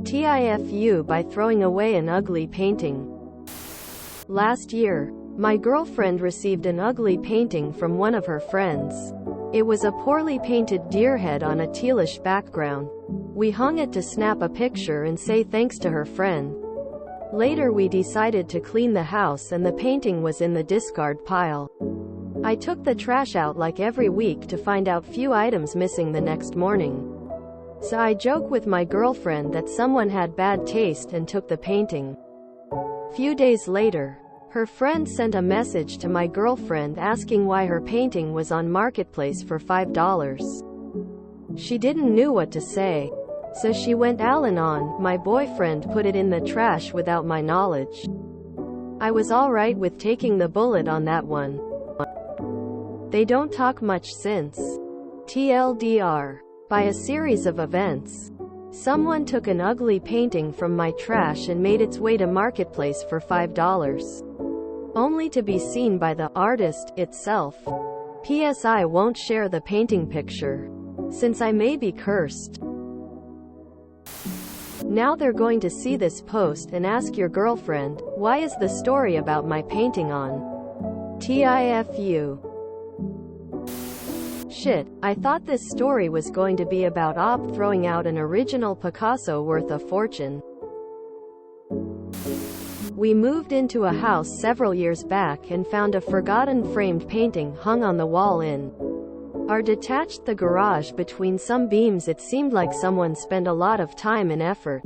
TIFU by throwing away an ugly painting. Last year, my girlfriend received an ugly painting from one of her friends. It was a poorly painted deer head on a tealish background. We hung it to snap a picture and say thanks to her friend. Later we decided to clean the house and the painting was in the discard pile. I took the trash out like every week to find out few items missing the next morning. So I joke with my girlfriend that someone had bad taste and took the painting. Few days later, her friend sent a message to my girlfriend asking why her painting was on Marketplace for $5. She didn't know what to say. So she went Al-Anon, my boyfriend put it in the trash without my knowledge. I was alright with taking the bullet on that one. They don't talk much since. TLDR. By a series of events, someone took an ugly painting from my trash and made its way to Marketplace for $5. Only to be seen by the artist itself. P.S. I won't share the painting picture, since I may be cursed. Now they're going to see this post and ask your girlfriend, why is the story about my painting on TIFU? Shit, I thought this story was going to be about Op throwing out an original Picasso worth a fortune. We moved into a house several years back and found a forgotten framed painting hung on the wall in our detached the garage between some beams. It seemed like someone spent a lot of time and effort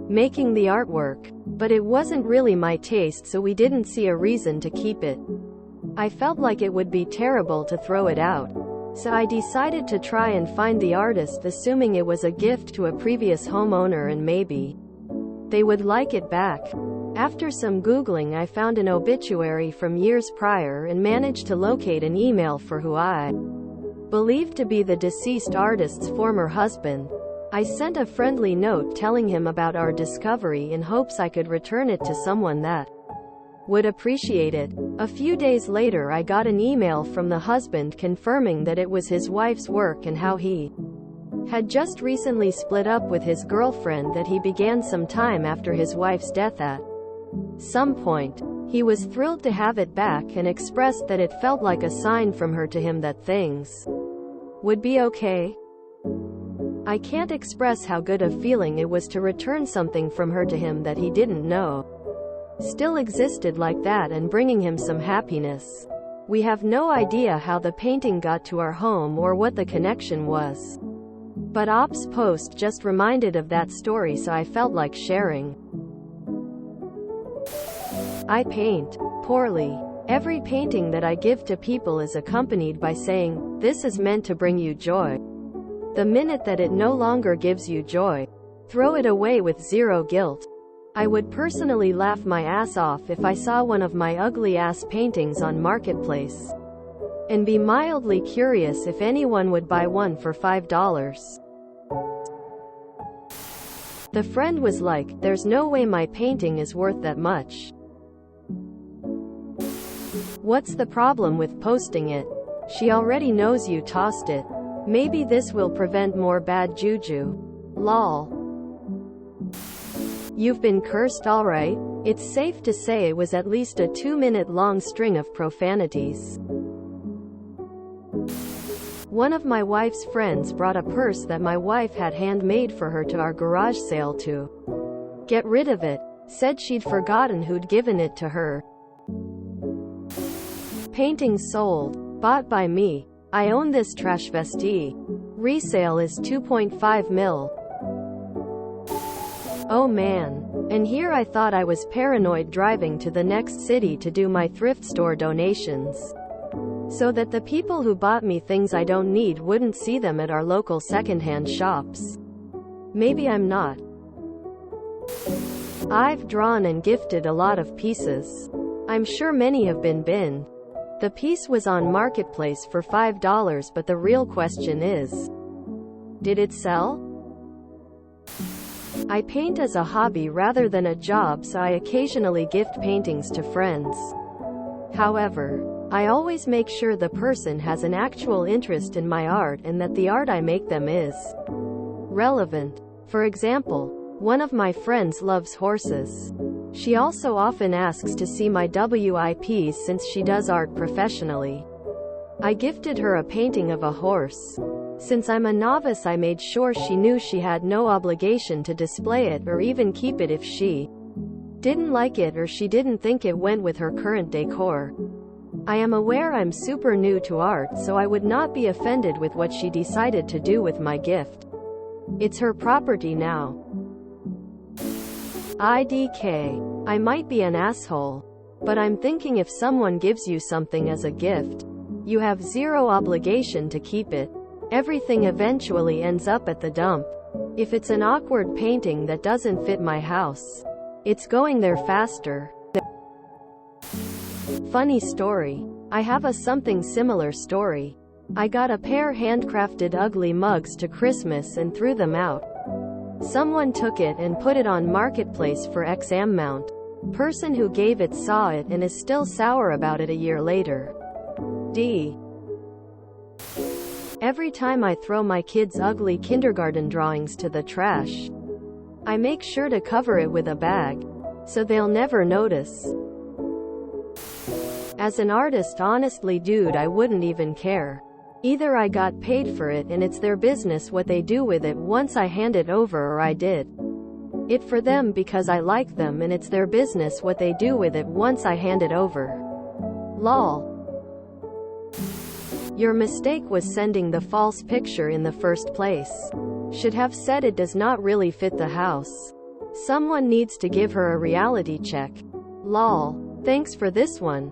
making the artwork, but it wasn't really my taste, so we didn't see a reason to keep it. I felt like it would be terrible to throw it out. So I decided to try and find the artist, assuming it was a gift to a previous homeowner and maybe they would like it back. After some Googling, I found an obituary from years prior and managed to locate an email for who I believed to be the deceased artist's former husband. I sent a friendly note telling him about our discovery in hopes I could return it to someone that would appreciate it. A few days later I got an email from the husband confirming that it was his wife's work and how he had just recently split up with his girlfriend that he began some time after his wife's death at some point. He was thrilled to have it back and expressed that it felt like a sign from her to him that things would be okay. I can't express how good a feeling it was to return something from her to him that he didn't know still existed like that, and bringing him some happiness. We have no idea how the painting got to our home or what the connection was. But Op's post just reminded of that story, so I felt like sharing. I paint poorly. Every painting that I give to people is accompanied by saying, "This is meant to bring you joy." The minute that it no longer gives you joy, throw it away with zero guilt. I would personally laugh my ass off if I saw one of my ugly-ass paintings on Marketplace, and be mildly curious if anyone would buy one for $5. The friend was like, "There's no way my painting is worth that much. What's the problem with posting it? She already knows you tossed it. Maybe this will prevent more bad juju. Lol. You've been cursed, alright." It's safe to say it was at least a 2-minute long string of profanities. One of my wife's friends brought a purse that my wife had handmade for her to our garage sale to get rid of it. Said she'd forgotten who'd given it to her. Painting sold. Bought by me. I own this trash vestie. Resale is 2.5 mil. Oh man. And here I thought I was paranoid driving to the next city to do my thrift store donations, so that the people who bought me things I don't need wouldn't see them at our local secondhand shops. Maybe I'm not. I've drawn and gifted a lot of pieces. I'm sure many have been binned. The piece was on Marketplace for $5, but the real question is, did it sell? I paint as a hobby rather than a job, so I occasionally gift paintings to friends. However, I always make sure the person has an actual interest in my art and that the art I make them is relevant. For example, One of my friends loves horses. She also often asks to see my WIPs since she does art professionally. I gifted her a painting of a horse. Since I'm a novice, I made sure she knew she had no obligation to display it or even keep it if she didn't like it or she didn't think it went with her current decor. I am aware I'm super new to art, so I would not be offended with what she decided to do with my gift. It's her property now. IDK. I might be an asshole, but I'm thinking if someone gives you something as a gift, you have zero obligation to keep it. Everything eventually ends up at the dump. If it's an awkward painting that doesn't fit my house, it's going there faster. Funny story. I have a something similar story. I got a pair handcrafted ugly mugs to Christmas and threw them out. Someone took it and put it on Marketplace for X amount. Person who gave it saw it and is still sour about it a year later. D. Every time I throw my kids' ugly kindergarten drawings to the trash, I make sure to cover it with a bag, so they'll never notice. As an artist, honestly dude, I wouldn't even care. Either I got paid for it and it's their business what they do with it once I hand it over, or I did it for them because I like them and it's their business what they do with it once I hand it over. Lol. Your mistake was sending the false picture in the first place. Should have said it does not really fit the house. Someone needs to give her a reality check. Lol. Thanks for this one.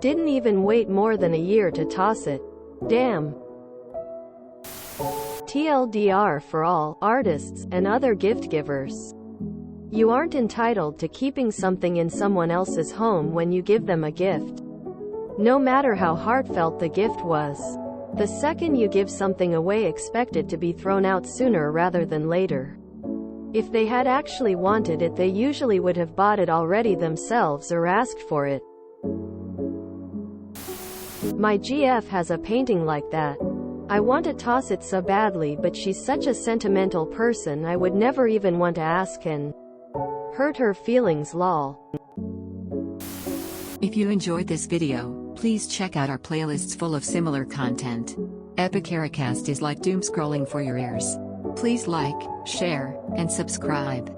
Didn't even wait more than a year to toss it. Damn. TLDR for all artists and other gift givers. You aren't entitled to keeping something in someone else's home when you give them a gift. No matter how heartfelt the gift was. The second you give something away, expect it to be thrown out sooner rather than later. If they had actually wanted it, they usually would have bought it already themselves or asked for it. My GF has a painting like that. I want to toss it so badly, but she's such a sentimental person I would never even want to ask and hurt her feelings. Lol. If you enjoyed this video, please check out our playlists full of similar content. Epicaricast is like doom scrolling for your ears. Please like, share, and subscribe.